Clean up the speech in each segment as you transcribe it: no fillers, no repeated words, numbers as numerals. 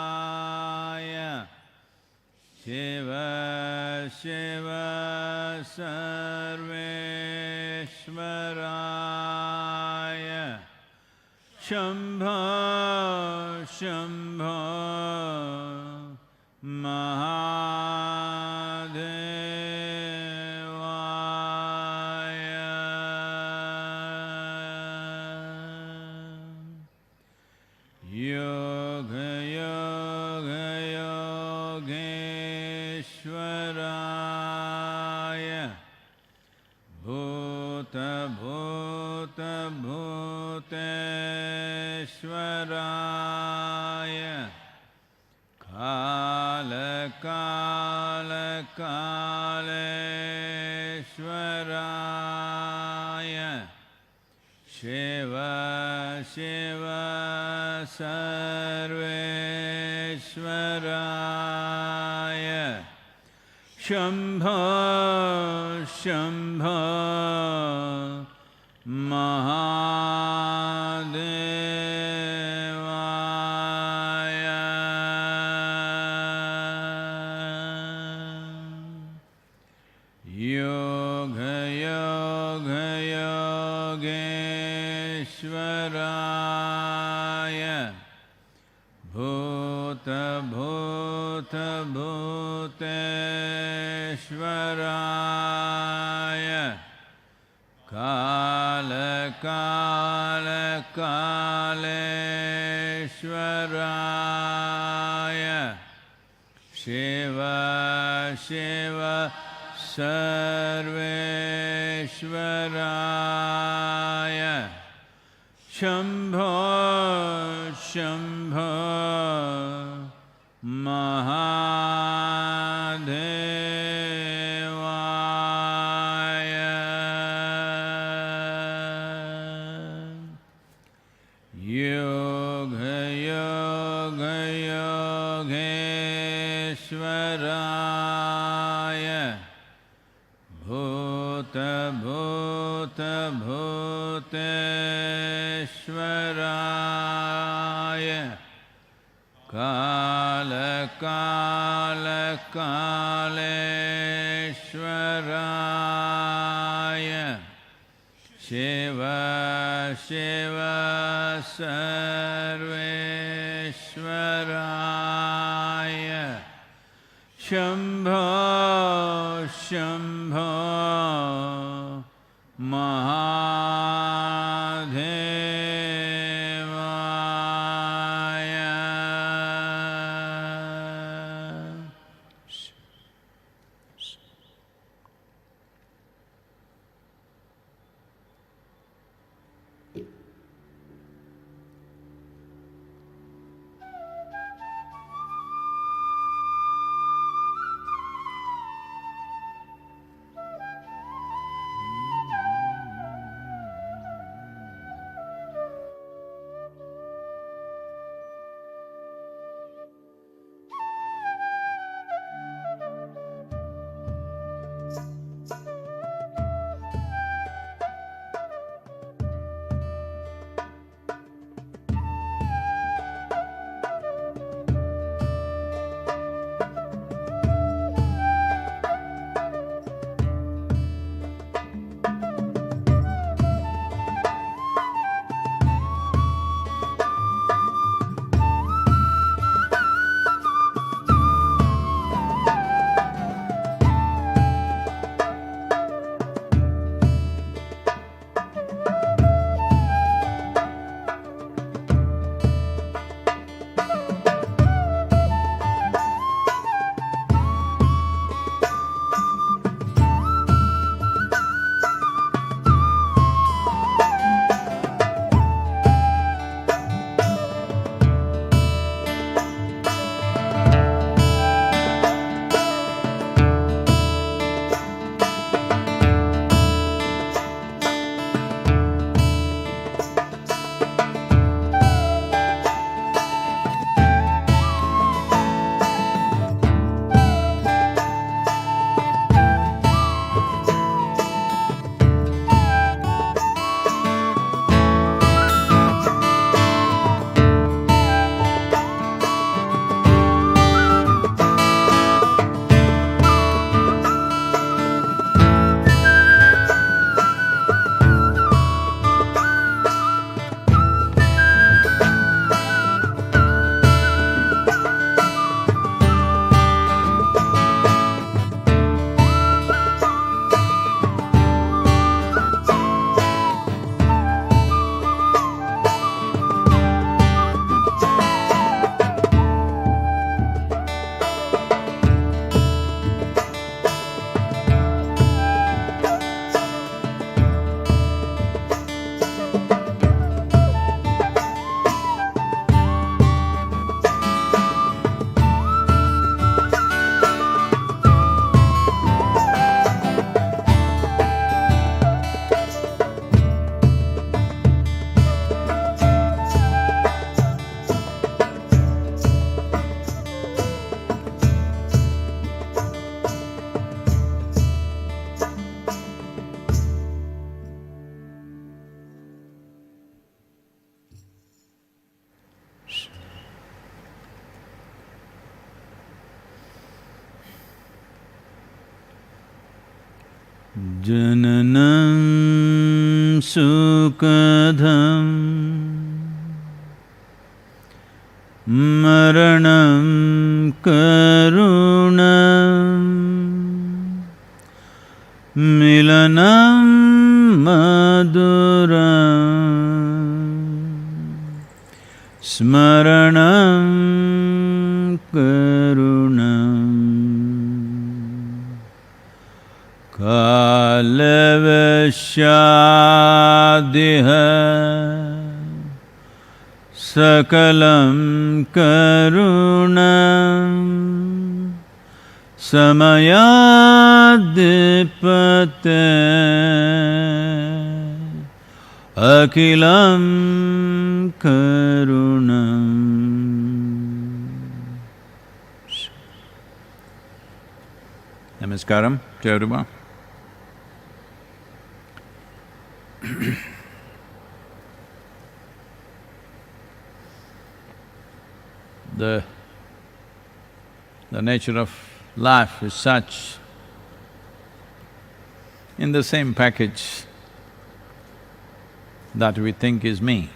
Kaleshwaraya Shiva Shiva Sarveshwaraya Shambho Shambho Mahadevaya Yoga Yoga Yogeshwaraya Bhuta Bhuta Bhuteshwaraya Kala Kala Kaleshwaraya Shiva Shiva Sarveshwaraya Shambho Shambho Mahadevaya Yoga Yoga Yogeshwaraya Bhuta Bhuta Bhuteshwaraya Kala Kala Kaleshwaraya Shiva Shiva Sarveshwaraya Shambho Shambho Mahadevaya Yoga Yoga Yogeshwaraya Bhuta Bhuta Bhuteshwaraya Kala Kala Kaleshwaraya Shiva Shiva Sarveshwaraya Shambho Shambho Mahadevaya Jananam sukadham maranam karunam milanam maduram smaranam karunam kalavashadiha sakalam karunam samayadipate akilam karunam. Namaskaram to everyone. The nature of life is such, in the same package that we think is me.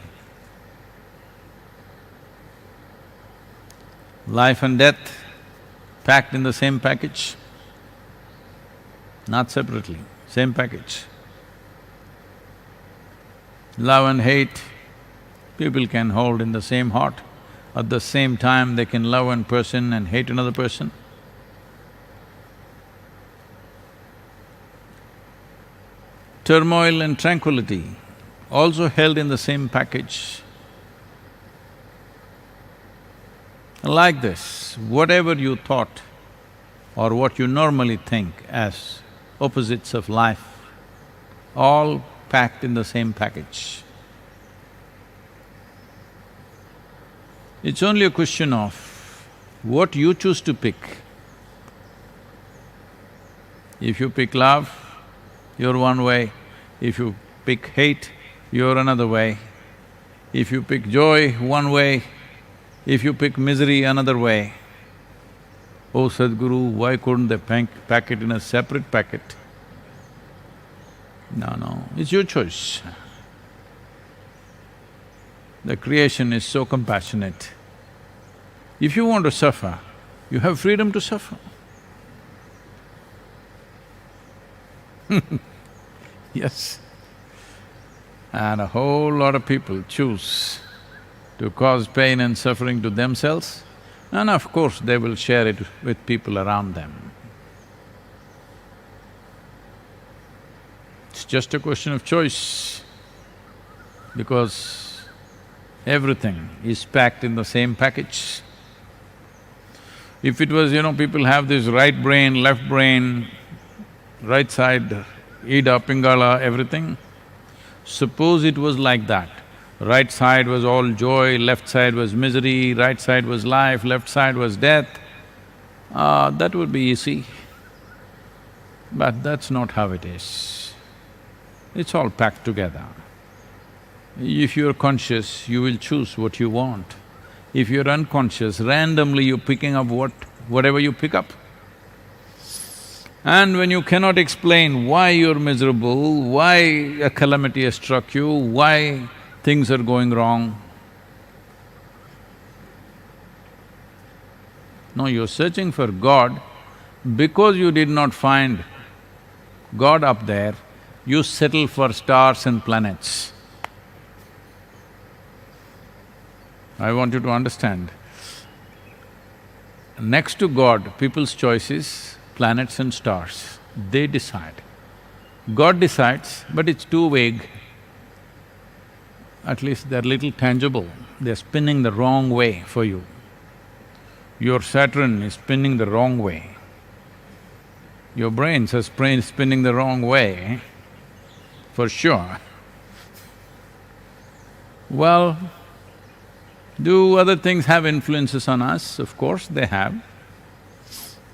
Life and death packed in the same package, not separately, same package. Love and hate, people can hold in the same heart. At the same time, they can love one person and hate another person. Turmoil and tranquility, also held in the same package. Like this, whatever you thought or what you normally think as opposites of life, all packed in the same package. It's only a question of what you choose to pick. If you pick love, you're one way. If you pick hate, you're another way. If you pick joy, one way. If you pick misery, another way. Oh Sadhguru, why couldn't they pack it in a separate packet? No, it's your choice. The creation is so compassionate. If you want to suffer, you have freedom to suffer. Yes. And a whole lot of people choose to cause pain and suffering to themselves, and of course they will share it with people around them. It's just a question of choice, because everything is packed in the same package. If it was, people have this right brain, left brain, right side, Ida, Pingala, everything. Suppose it was like that, right side was all joy, left side was misery, right side was life, left side was death, that would be easy. But that's not how it is. It's all packed together. If you're conscious, you will choose what you want. If you're unconscious, randomly you're picking up whatever you pick up. And when you cannot explain why you're miserable, why a calamity has struck you, why things are going wrong, no, you're searching for God. Because you did not find God up there, you settle for stars and planets. I want you to understand, next to God, people's choice is planets and stars, they decide. God decides, but it's too vague. At least they're little tangible, they're spinning the wrong way for you. Your Saturn is spinning the wrong way. Your brains are spinning the wrong way, for sure. Well, do other things have influences on us? Of course they have.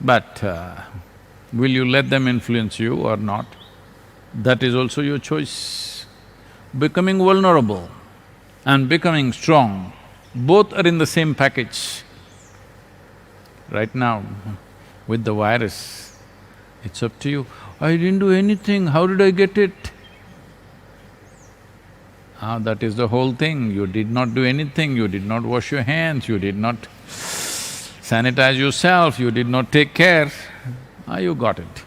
But will you let them influence you or not? That is also your choice. Becoming vulnerable and becoming strong, both are in the same package. Right now, with the virus, It's up to you. I didn't do anything, how did I get it? That is the whole thing. You did not do anything, you did not wash your hands, you did not sanitize yourself, you did not take care. You got it.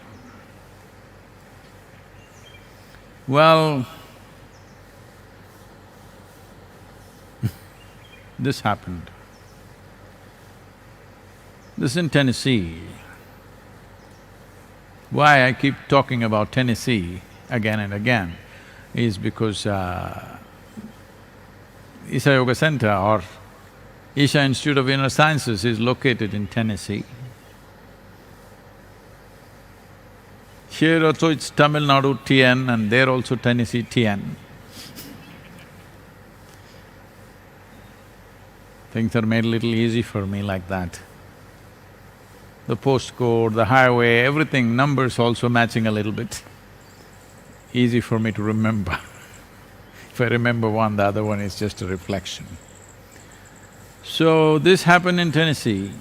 Well, this happened. This in Tennessee. Why I keep talking about Tennessee again and again is because Isha Yoga Center or Isha Institute of Inner Sciences is located in Tennessee. Here also it's Tamil Nadu TN and there also Tennessee TN. Things are made a little easy for me like that. The postcode, the highway, everything, numbers also matching a little bit. Easy for me to remember. If I remember one, the other one is just a reflection. So, this happened in Tennessee.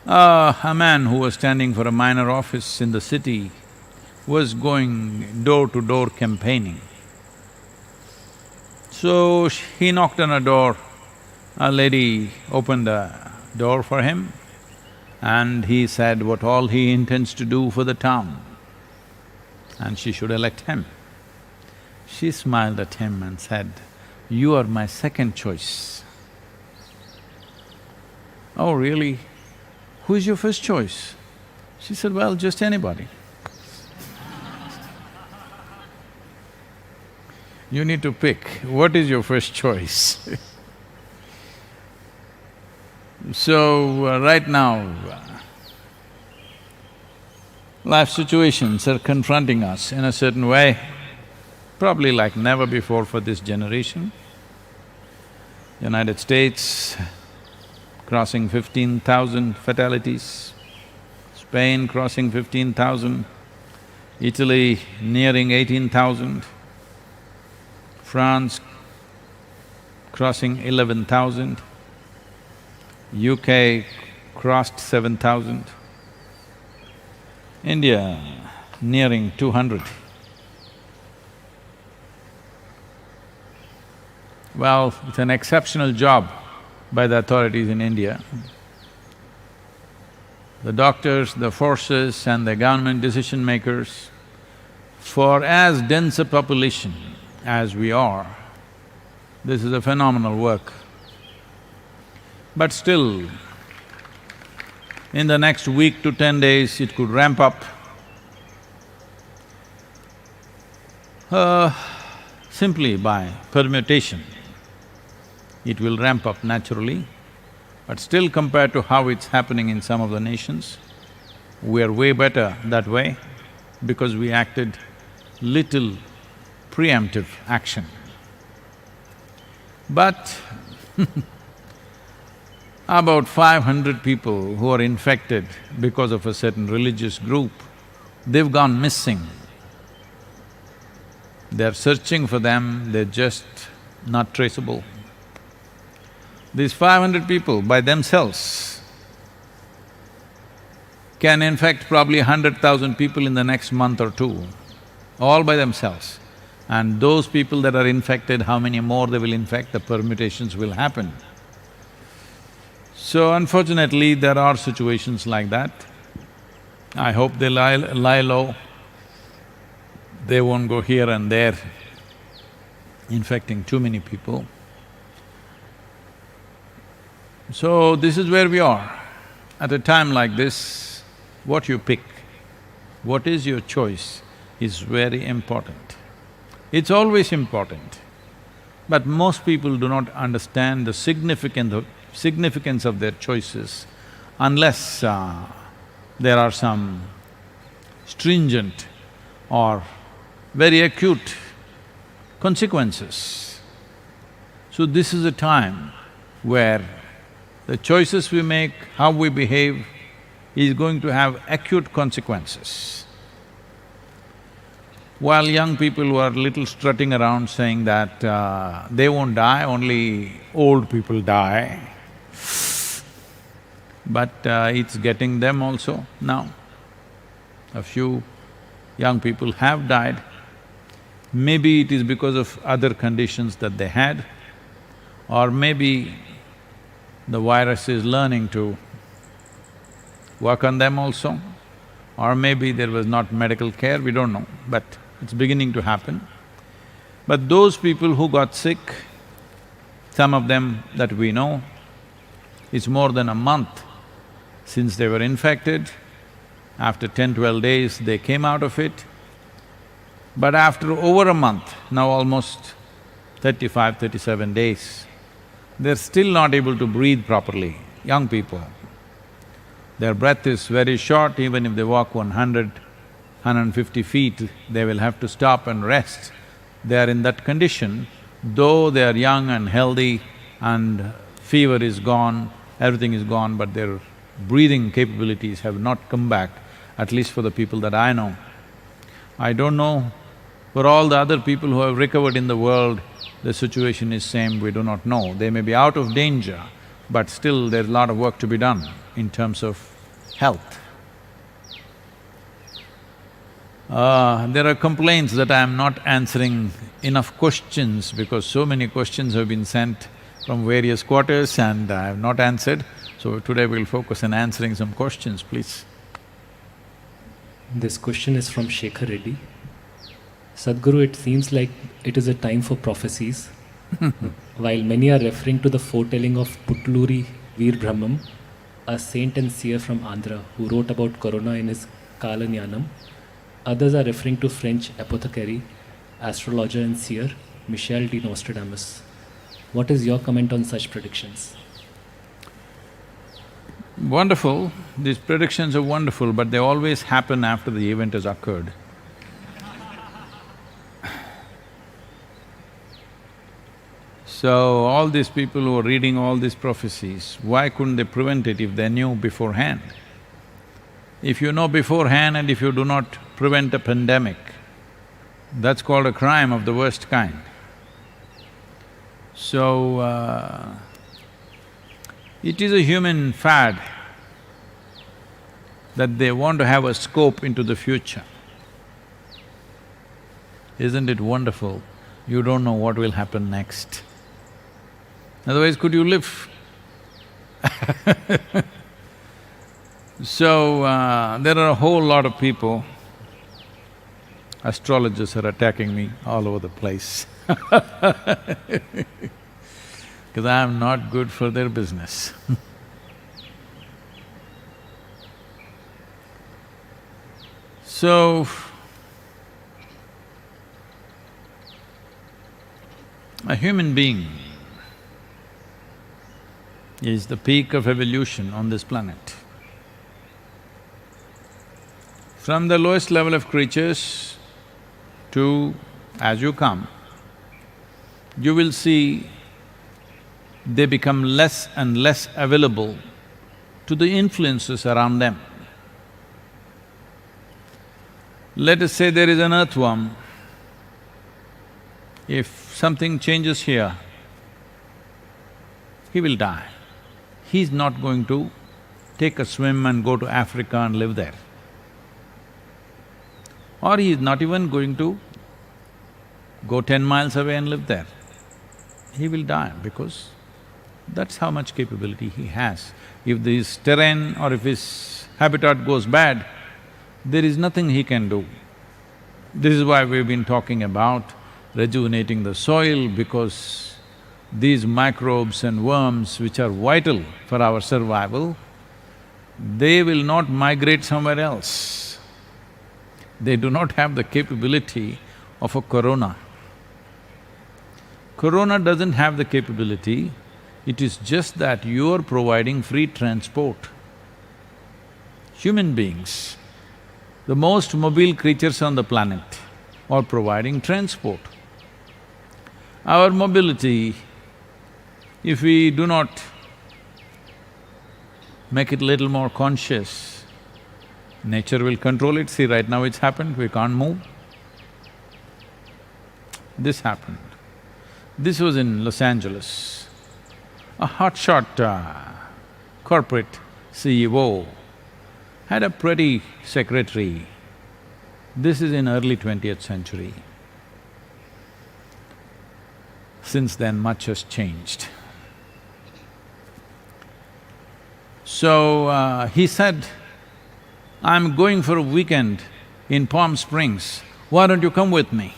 A man who was standing for a minor office in the city was going door to door campaigning. So, he knocked on a door, a lady opened the door for him and he said what all he intends to do for the town and she should elect him. She smiled at him and said, "You are my second choice." "Oh, really? Who is your first choice?" She said, "Well, just anybody." You need to pick, what is your first choice? So, right now, life situations are confronting us in a certain way, probably like never before for this generation. United States crossing 15,000 fatalities, Spain crossing 15,000, Italy nearing 18,000, France crossing 11,000, UK crossed 7,000, India nearing 200. Well, it's an exceptional job by the authorities in India. The doctors, the forces and the government decision makers, for as dense a population as we are, this is a phenomenal work. But still, in the next week to 10 days, it could ramp up. Simply by permutation, it will ramp up naturally, but still compared to how it's happening in some of the nations, we are way better that way because we acted little preemptive action. But about 500 people who are infected because of a certain religious group, they've gone missing. They're searching for them, they're just not traceable. These 500 people by themselves can infect probably 100,000 people in the next month or two, all by themselves. And those people that are infected, how many more they will infect, the permutations will happen. So unfortunately, there are situations like that. I hope they lie low. They won't go here and there, infecting too many people. So this is where we are. At a time like this, what you pick, what is your choice is very important. It's always important, but most people do not understand the significance of their choices unless there are some stringent or very acute consequences. So this is a time where the choices we make, how we behave, is going to have acute consequences. While young people were little strutting around saying that they won't die, only old people die, but it's getting them also now. A few young people have died. Maybe it is because of other conditions that they had, or maybe the virus is learning to work on them also, or maybe there was not medical care, we don't know, but it's beginning to happen. But those people who got sick, some of them that we know, it's more than a month since they were infected. After 10-12 days, they came out of it. But after over a month, now almost 35-37 days, they're still not able to breathe properly, young people. Their breath is very short, even if they walk 100, 150 feet, they will have to stop and rest. They are in that condition, though they are young and healthy and fever is gone, everything is gone, but their breathing capabilities have not come back, at least for the people that I know. I don't know, for all the other people who have recovered in the world, the situation is same, we do not know. They may be out of danger, but still there's a lot of work to be done in terms of health. There are complaints that I am not answering enough questions because so many questions have been sent from various quarters and I have not answered. So today we'll focus on answering some questions, please. This question is from Shekhar Reddy. Sadhguru, it seems like it is a time for prophecies. While many are referring to the foretelling of Putluri Veer Brahmam, a saint and seer from Andhra who wrote about corona in his Kalanyanam, others are referring to French apothecary, astrologer and seer Michel de Nostradamus. What is your comment on such predictions? Wonderful, these predictions are wonderful, but they always happen after the event has occurred. So, all these people who are reading all these prophecies, why couldn't they prevent it if they knew beforehand? If you know beforehand and if you do not prevent a pandemic, that's called a crime of the worst kind. So, it is a human fad that they want to have a scope into the future. Isn't it wonderful? You don't know what will happen next. Otherwise, could you live? So, there are a whole lot of people, astrologers are attacking me all over the place because I am not good for their business. So, a human being is the peak of evolution on this planet. From the lowest level of creatures to as you come, you will see they become less and less available to the influences around them. Let us say there is an earthworm. If something changes here, he will die. He's not going to take a swim and go to Africa and live there. Or he is not even going to go 10 miles away and live there. He will die because that's how much capability he has. If this terrain or if his habitat goes bad, there is nothing he can do. This is why we've been talking about rejuvenating the soil, because these microbes and worms which are vital for our survival, they will not migrate somewhere else. They do not have the capability of a corona. Corona doesn't have the capability, it is just that you are providing free transport. Human beings, the most mobile creatures on the planet, are providing transport. Our mobility, if we do not make it little more conscious, nature will control it. See, right now it's happened, we can't move. This happened. This was in Los Angeles. A hotshot corporate CEO had a pretty secretary This is in early 20th century. Since then, much has changed. So, he said, "I'm going for a weekend in Palm Springs, why don't you come with me?"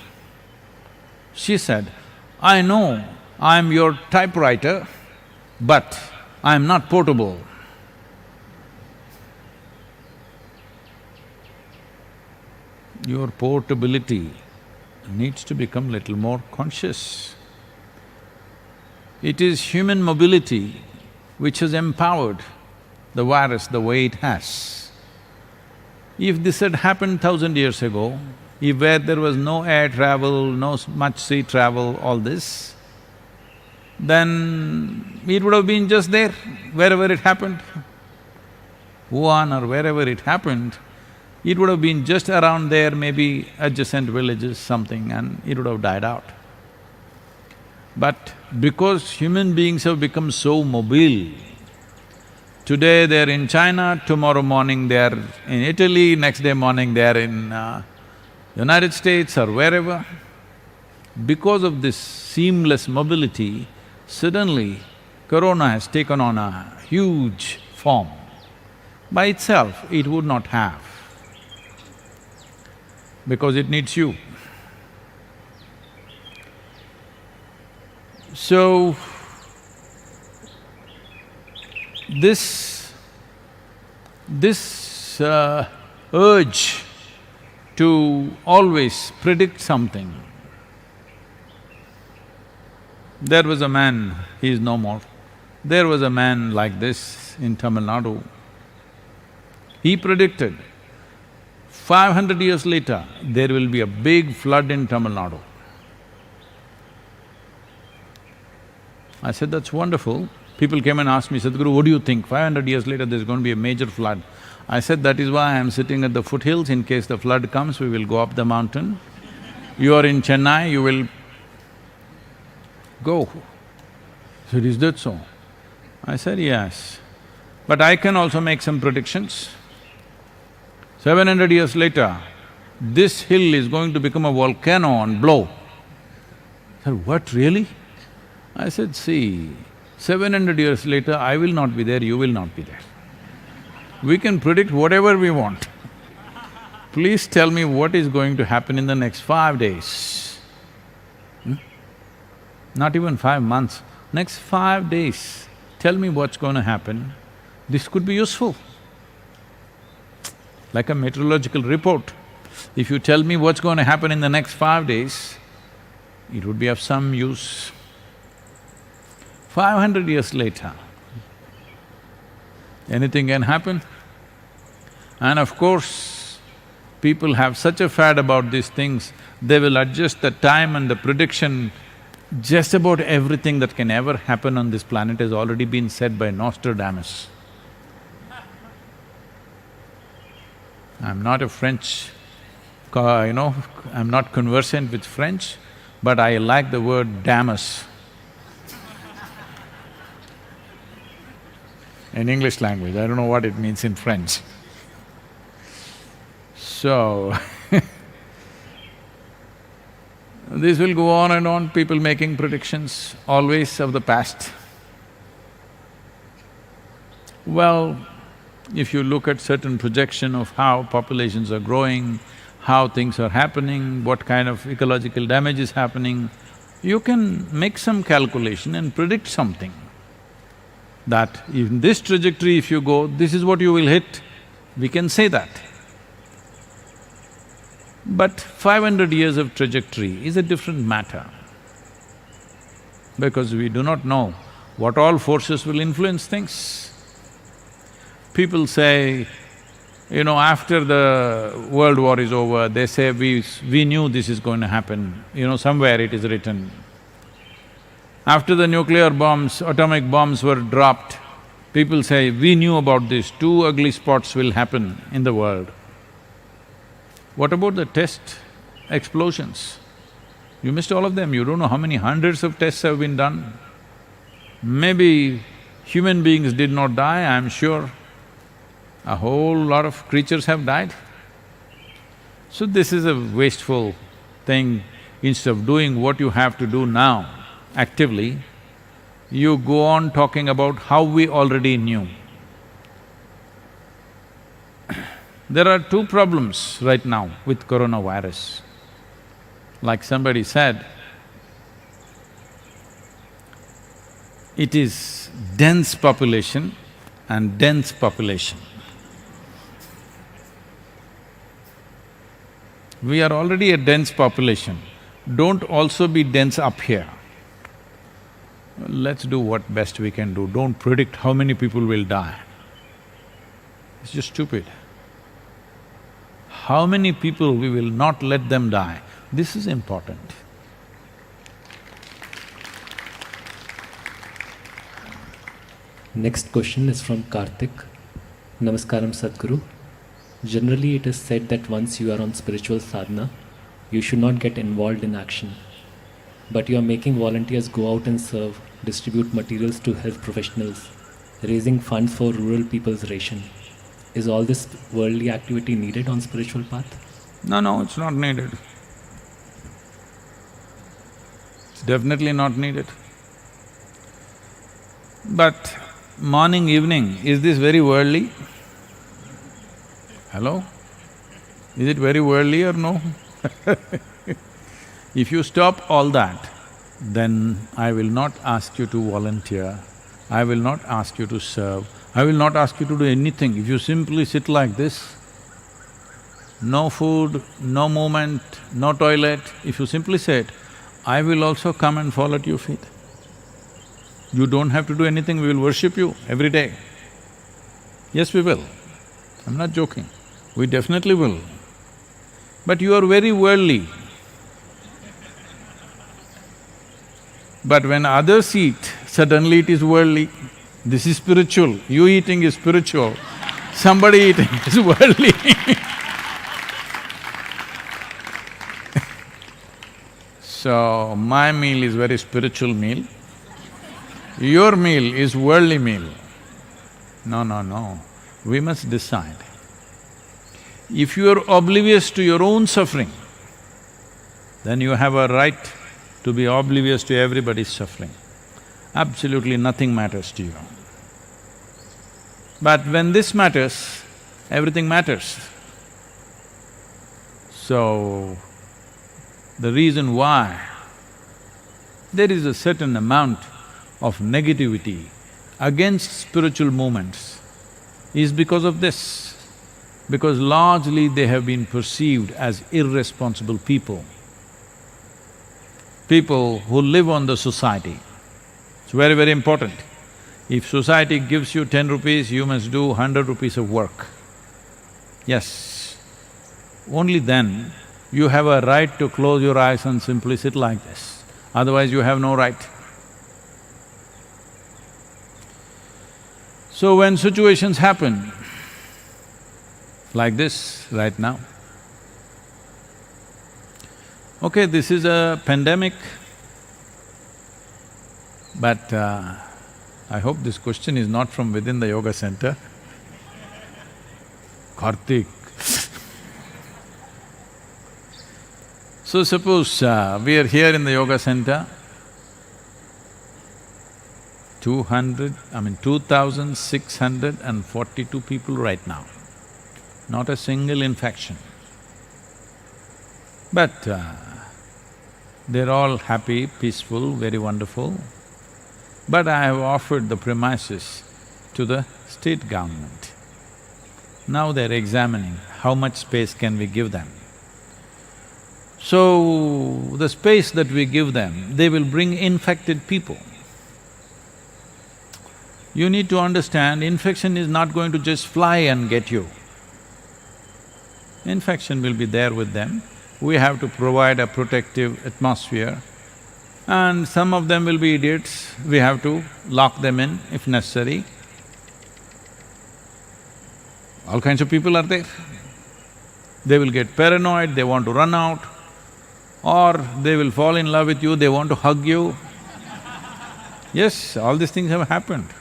She said, "I know I'm your typewriter, but I'm not portable." Your portability needs to become little more conscious. It is human mobility which has empowered the virus the way it has. If this had happened 1,000 years ago, if where there was no air travel, much sea travel, all this, then it would have been just there, wherever it happened. Wuhan or wherever it happened, it would have been just around there, maybe adjacent villages, something, and it would have died out. But because human beings have become so mobile, today they're in China, tomorrow morning they're in Italy, next day morning they're in United States or wherever. Because of this seamless mobility, suddenly corona has taken on a huge form. By itself, it would not have, because it needs you. So, this urge to always predict something. There was a man, he is no more, there was a man like this in Tamil Nadu. He predicted, 500 years later, there will be a big flood in Tamil Nadu. I said, that's wonderful. People came and asked me, Sadhguru, what do you think? 500 years later, there's going to be a major flood. I said, that is why I'm sitting at the foothills. In case the flood comes, we will go up the mountain. You are in Chennai, you will go. He said, is that so? I said, yes. But I can also make some predictions. 700 years later, this hill is going to become a volcano and blow. I said, what, really? I said, see, 700 years later, I will not be there, you will not be there. We can predict whatever we want. Please tell me what is going to happen in the next 5 days. Not even 5 months, next 5 days, tell me what's going to happen. This could be useful. Like a meteorological report. If you tell me what's going to happen in the next 5 days, it would be of some use. 500 years later, anything can happen. And of course, people have such a fad about these things, they will adjust the time and the prediction. Just about everything that can ever happen on this planet has already been said by Nostradamus. I'm not a French, I'm not conversant with French, but I like the word damus in English language. I don't know what it means in French. So, this will go on and on, people making predictions, always of the past. Well, if you look at certain projection of how populations are growing, how things are happening, what kind of ecological damage is happening, you can make some calculation and predict something. That in this trajectory if you go, this is what you will hit, we can say that. But 500 years of trajectory is a different matter, because we do not know what all forces will influence things. People say, after the world war is over, they say, we knew this is going to happen, somewhere it is written. After the nuclear bombs, atomic bombs were dropped, people say, we knew about this, 2 ugly spots will happen in the world. What about the test explosions? You missed all of them, you don't know how many hundreds of tests have been done. Maybe human beings did not die, I'm sure a whole lot of creatures have died. So this is a wasteful thing. Instead of doing what you have to do now actively, you go on talking about how we already knew. There are two problems right now with coronavirus. Like somebody said, it is dense population and dense population. We are already a dense population, don't also be dense up here. Let's do what best we can do, don't predict how many people will die. It's just stupid. How many people we will not let them die, this is important. Next question is from Karthik. Namaskaram Sadhguru. Generally it is said that once you are on spiritual sadhana, you should not get involved in action. But you are making volunteers go out and serve, distribute materials to health professionals, raising funds for rural people's ration. Is all this worldly activity needed on spiritual path? No, it's not needed. It's definitely not needed. But morning, evening, is this very worldly? Hello? Is it very worldly or no? If you stop all that, then I will not ask you to volunteer, I will not ask you to serve, I will not ask you to do anything. If you simply sit like this, no food, no movement, no toilet, if you simply sit, I will also come and fall at your feet. You don't have to do anything, we will worship you every day. Yes, we will. I'm not joking. We definitely will. But you are very worldly. But when others eat, suddenly it is worldly. This is spiritual, you eating is spiritual, somebody eating is worldly. So, my meal is very spiritual meal, your meal is worldly meal. No, we must decide. If you are oblivious to your own suffering, then you have a right to be oblivious to everybody's suffering. Absolutely nothing matters to you. But when this matters, everything matters. So, the reason why there is a certain amount of negativity against spiritual movements is because of this. Because largely they have been perceived as irresponsible people. People who live on the society. It's very, very important. If society gives you 10 rupees, you must do 100 rupees of work. Yes, only then you have a right to close your eyes and simply sit like this. Otherwise you have no right. So when situations happen like this right now, okay, this is a pandemic, but I hope this question is not from within the yoga center. Karthik. So suppose we are here in the yoga center, 2,642 people right now, not a single infection. But they're all happy, peaceful, very wonderful. But I have offered the premises to the state government. Now they're examining how much space can we give them. So, the space that we give them, they will bring infected people. You need to understand, infection is not going to just fly and get you. Infection will be there with them. We have to provide a protective atmosphere, and some of them will be idiots, we have to lock them in if necessary. All kinds of people are there. They will get paranoid, they want to run out, or they will fall in love with you, they want to hug you. Yes, all these things have happened.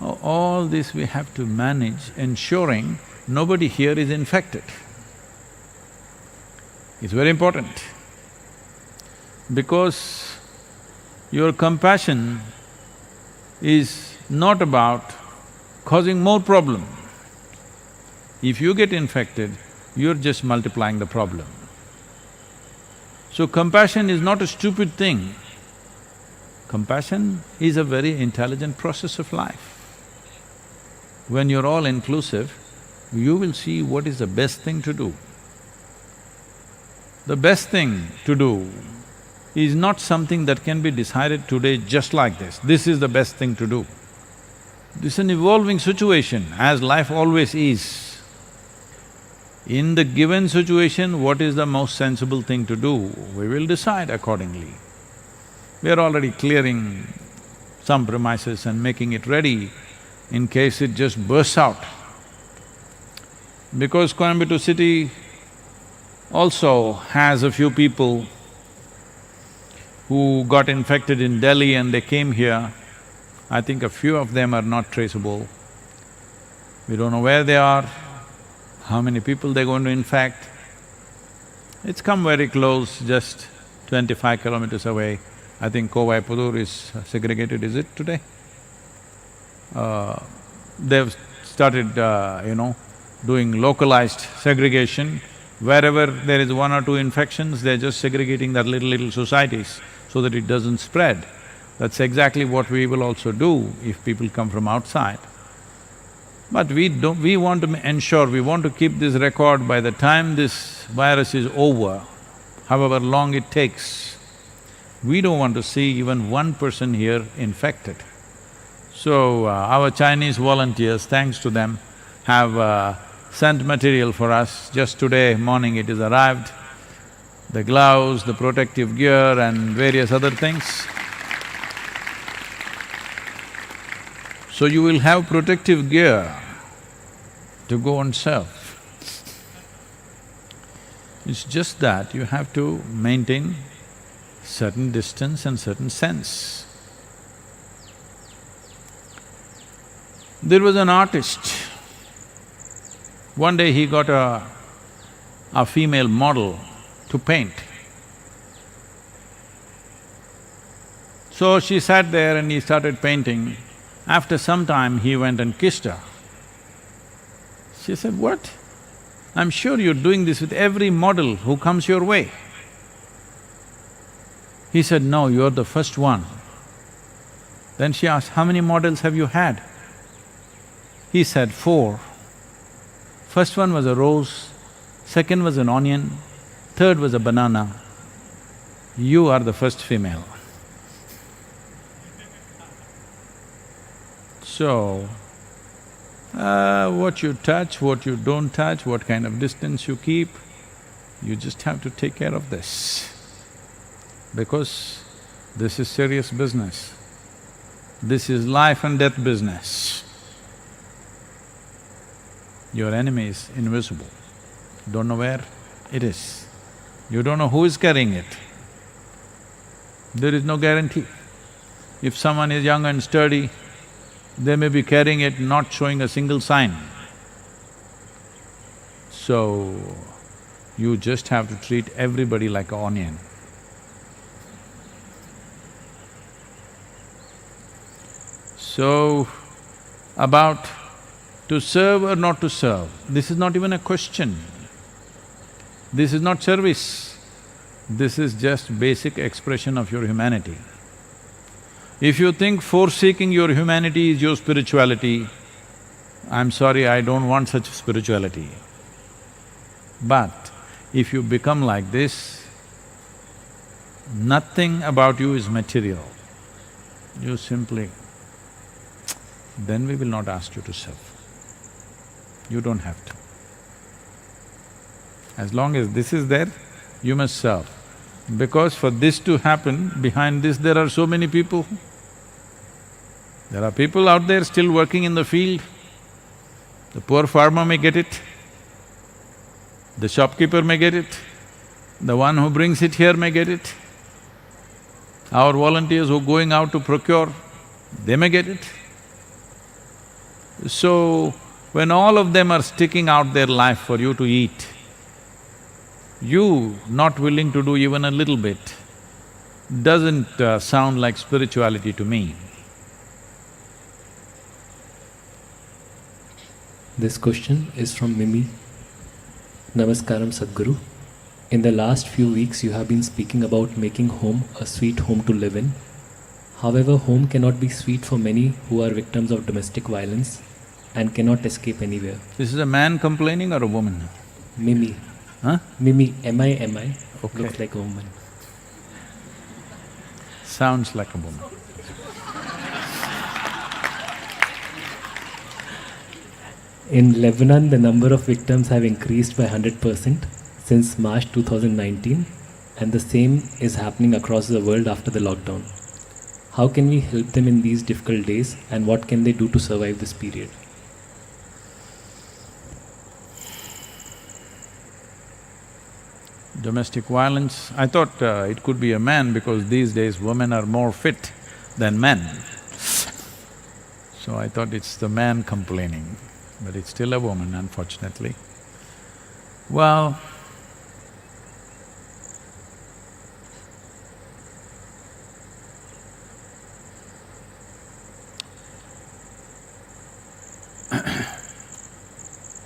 All this we have to manage, ensuring nobody here is infected. It's very important because your compassion is not about causing more problem. If you get infected, you're just multiplying the problem. So compassion is not a stupid thing. Compassion is a very intelligent process of life. When you're all inclusive, you will see what is the best thing to do. The best thing to do is not something that can be decided today just like this. This is the best thing to do. This is an evolving situation, as life always is. In the given situation, what is the most sensible thing to do, we will decide accordingly. We are already clearing some premises and making it ready in case it just bursts out. Because Coimbatore city also has a few people who got infected in Delhi and they came here. I think a few of them are not traceable. We don't know where they are, how many people they're going to infect. It's come very close, just 25 kilometers away. I think Kovai Pudur is segregated, is it today? They've started, doing localized segregation. Wherever there is one or two infections, they're just segregating that little societies so that it doesn't spread. That's exactly what we will also do if people come from outside. But we want to ensure, we want to keep this record by the time this virus is over, however long it takes. We don't want to see even one person here infected. So, our Chinese volunteers, thanks to them, have sent material for us. Just today morning it is arrived, the gloves, the protective gear and various other things. So you will have protective gear to go and serve. It's just that you have to maintain certain distance and certain sense. There was an artist. One day he got a female model to paint. So she sat there and he started painting. After some time, he went and kissed her. She said, "What? I'm sure you're doing this with every model who comes your way." He said, "No, you're the first one." Then she asked, "How many models have you had?" He said, "4. First one was a rose, second was an onion, third was a banana. You are the first female." So, what you touch, what you don't touch, what kind of distance you keep, you just have to take care of this. Because this is serious business. This is life and death business. Your enemy is invisible, don't know where it is. You don't know who is carrying it. There is no guarantee. If someone is young and sturdy, they may be carrying it, not showing a single sign. So, you just have to treat everybody like an onion. So, about to serve or not to serve, this is not even a question. This is not service. This is just basic expression of your humanity. If you think forsaking your humanity is your spirituality, I'm sorry, I don't want such spirituality. But if you become like this, nothing about you is material. You simply… then we will not ask you to serve. You don't have to. As long as this is there, you must serve. Because for this to happen, behind this there are so many people. There are people out there still working in the field. The poor farmer may get it, the shopkeeper may get it, the one who brings it here may get it. Our volunteers who are going out to procure, they may get it. So, when all of them are sticking out their life for you to eat, You not willing to do even a little bit doesn't sound like spirituality to me. This question is from Mimi. Namaskaram Sadhguru. In the last few weeks you have been speaking about making home a sweet home to live in. However, home cannot be sweet for many who are victims of domestic violence and cannot escape anywhere. This is a man complaining or a woman? Mimi. Huh? Mimi, M-I-M-I, Okay. looks like a woman. Sounds like a woman. In Lebanon, the number of victims have increased by 100% since March 2019, and the same is happening across the world after the lockdown. How can we help them in these difficult days, and what can they do to survive this period? Domestic violence, I thought it could be a man because these days women are more fit than men. So I thought it's the man complaining, but it's still a woman, unfortunately. Well,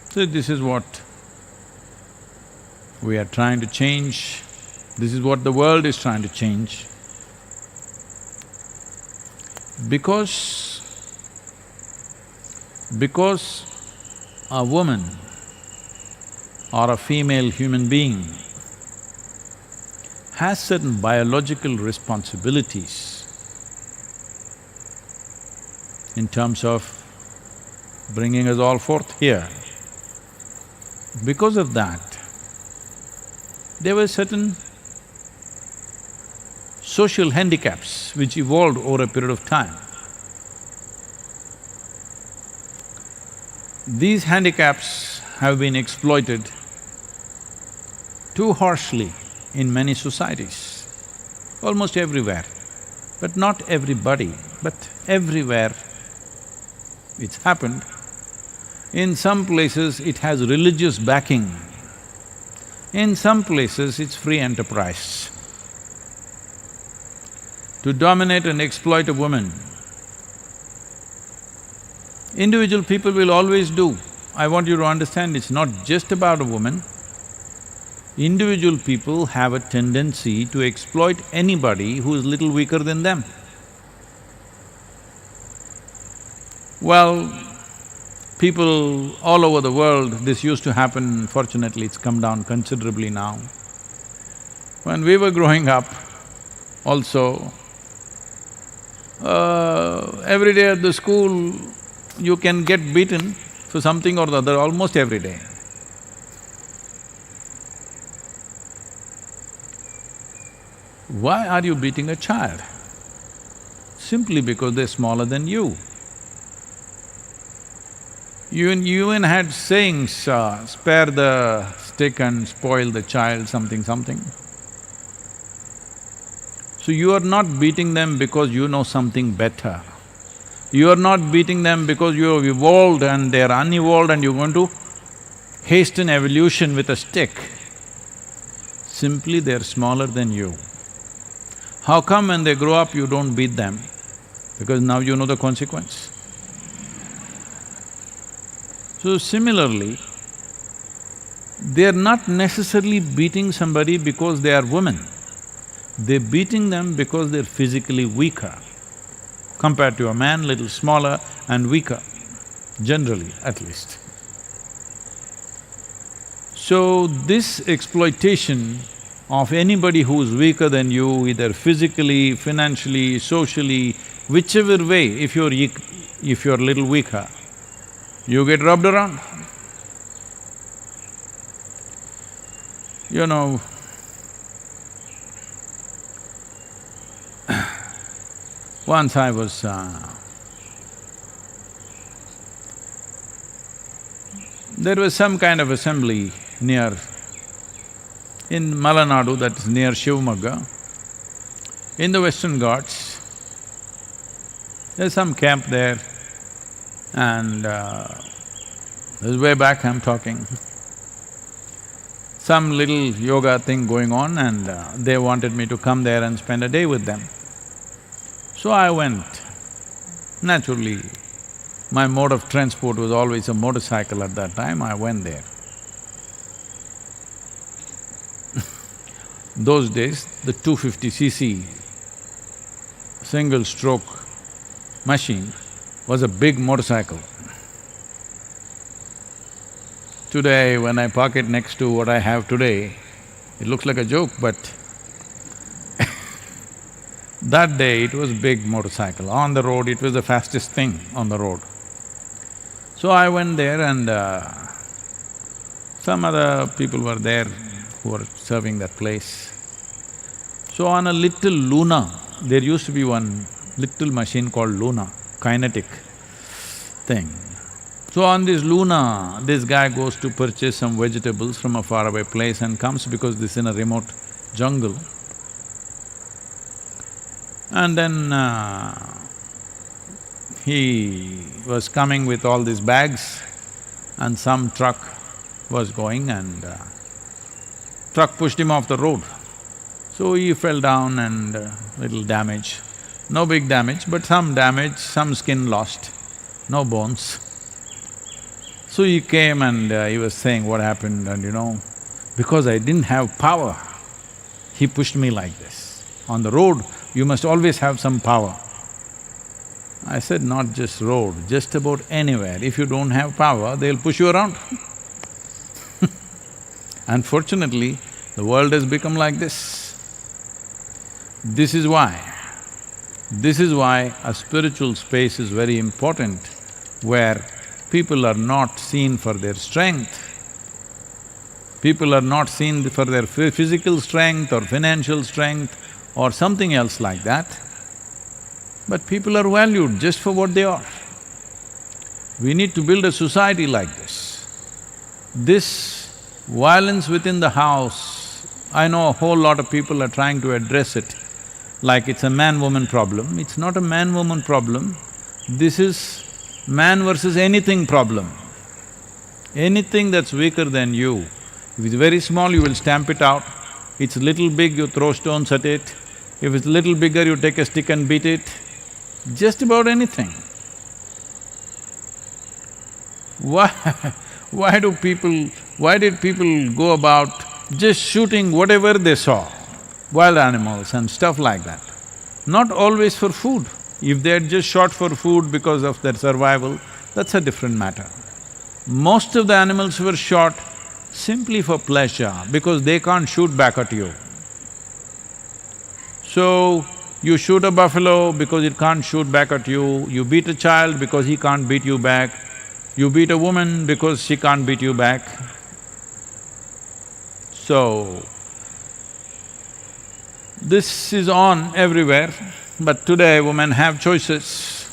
so this is what we are trying to change, this is what the world is trying to change. Because a woman or a female human being has certain biological responsibilities in terms of bringing us all forth here. Because of that, there were certain social handicaps which evolved over a period of time. These handicaps have been exploited too harshly in many societies, almost everywhere. But not everybody, but everywhere it's happened. In some places it has religious backing, in some places it's free enterprise. To dominate and exploit a woman, individual people will always do. I want you to understand, it's not just about a woman. Individual people have a tendency to exploit anybody who is little weaker than them. Well, people all over the world, this used to happen, fortunately it's come down considerably now. When we were growing up, also, every day at the school, you can get beaten for something or the other almost every day. Why are you beating a child? Simply because they're smaller than you. You even had sayings, spare the stick and spoil the child, something, something. So you are not beating them because you know something better. You are not beating them because you have evolved and they're unevolved and you're going to hasten evolution with a stick. Simply they're smaller than you. How come when they grow up you don't beat them? Because now you know the consequence. So similarly, they're not necessarily beating somebody because they are women. They're beating them because they're physically weaker. Compared to a man, little smaller and weaker, generally at least. So this exploitation of anybody who's weaker than you, either physically, financially, socially, whichever way, if you're a little weaker, you get rubbed around. You know, once I was… there was some kind of assembly in Malanadu, that is near Shivamogga, in the Western Ghats. There's some camp there and this is way back I'm talking. some little yoga thing going on and they wanted me to come there and spend a day with them. So I went. Naturally, my mode of transport was always a motorcycle at that time, I went there. Those days, the 250cc single-stroke machine was a big motorcycle. Today, when I park it next to what I have today, it looks like a joke, but that day it was big motorcycle. On the road, it was the fastest thing on the road. So I went there and some other people were there who were serving that place. So on a little Luna, there used to be one little machine called Luna, kinetic thing. So on this Luna, this guy goes to purchase some vegetables from a faraway place and comes because this is in a remote jungle. And then he was coming with all these bags and some truck was going and truck pushed him off the road. So he fell down and little damage. No big damage, but some damage, some skin lost, no bones. So he came and he was saying what happened and because I didn't have power, he pushed me like this. On the road, you must always have some power. I said, not just road, just about anywhere. If you don't have power, they'll push you around. Unfortunately, the world has become like this. This is why a spiritual space is very important, where people are not seen for their strength. People are not seen for their physical strength or financial strength or something else like that, but people are valued just for what they are. We need to build a society like this. This violence within the house, I know a whole lot of people are trying to address it like it's a man-woman problem. It's not a man-woman problem, this is man versus anything problem. Anything that's weaker than you, if it's very small, you will stamp it out. It's little big, you throw stones at it. If it's little bigger, you take a stick and beat it. Just about anything. Why did people go about just shooting whatever they saw, wild animals and stuff like that? Not always for food. If they had just shot for food because of their survival, that's a different matter. Most of the animals were shot simply for pleasure because they can't shoot back at you. So, you shoot a buffalo because it can't shoot back at you, you beat a child because he can't beat you back, you beat a woman because she can't beat you back. So, this is on everywhere, but today women have choices.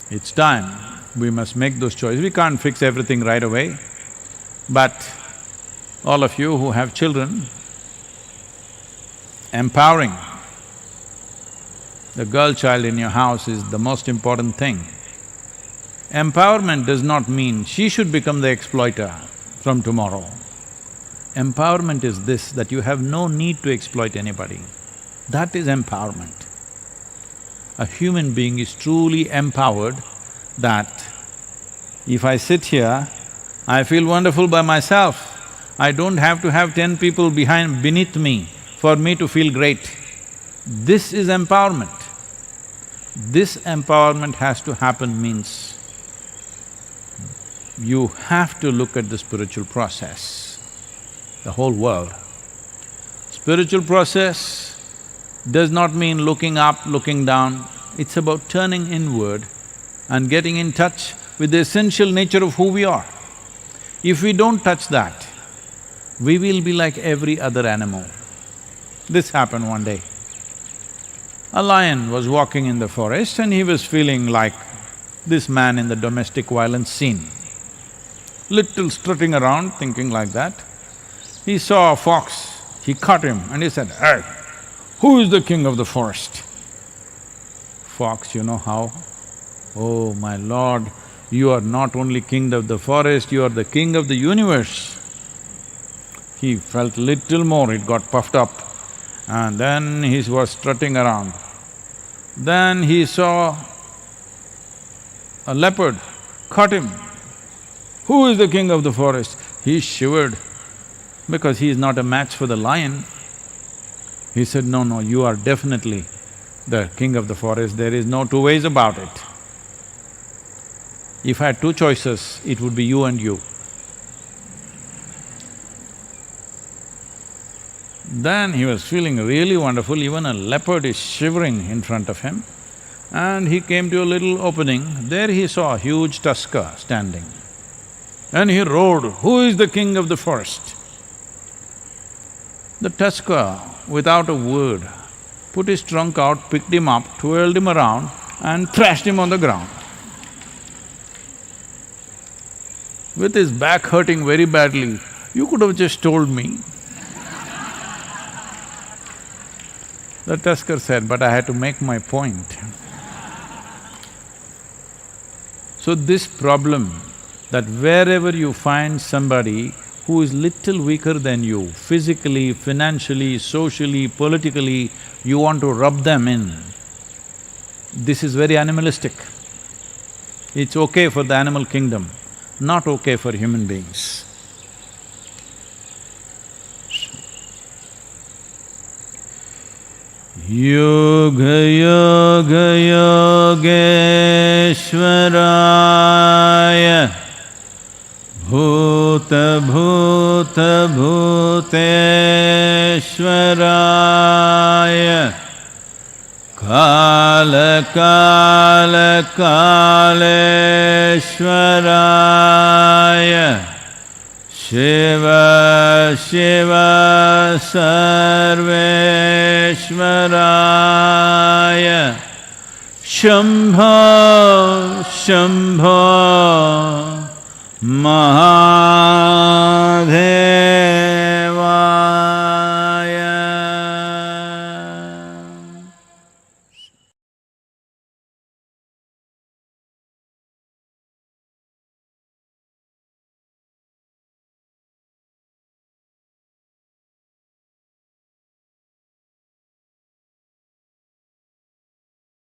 It's time, we must make those choices. We can't fix everything right away, but all of you who have children, empowering the girl child in your house is the most important thing. Empowerment does not mean she should become the exploiter from tomorrow. Empowerment is this, that you have no need to exploit anybody. That is empowerment. A human being is truly empowered that if I sit here, I feel wonderful by myself. I don't have to have 10 people beneath me for me to feel great. This is empowerment. This empowerment has to happen means you have to look at the spiritual process, the whole world. Spiritual process does not mean looking up, looking down, it's about turning inward and getting in touch with the essential nature of who we are. If we don't touch that, we will be like every other animal. This happened one day. A lion was walking in the forest and he was feeling like this man in the domestic violence scene. Little strutting around, thinking like that. He saw a fox, he caught him and he said, "Hey, who is the king of the forest?" Fox, you know how? "Oh, my lord, you are not only king of the forest, you are the king of the universe." He felt little more, it got puffed up, and then he was strutting around. Then he saw a leopard, caught him. Who is the king of the forest? He shivered because he is not a match for the lion. He said, no, no, you are definitely the king of the forest, there is no two ways about it. If I had two choices, it would be you and you. Then he was feeling really wonderful, even a leopard is shivering in front of him. And he came to a little opening, there he saw a huge tusker standing. And he roared, who is the king of the forest? The tusker, without a word, put his trunk out, picked him up, twirled him around and thrashed him on the ground. With his back hurting very badly, you could have just told me. The tusker said, but I had to make my point. So this problem, that wherever you find somebody who is little weaker than you, physically, financially, socially, politically, you want to rub them in, this is very animalistic. It's okay for the animal kingdom, not okay for human beings. Yoga yoga yogeshwaraya bhuta bhuta bhuteshwaraya kala kala kaleshwaraya Shiva Shiva Sarveshwaraya Shambho Shambho Maha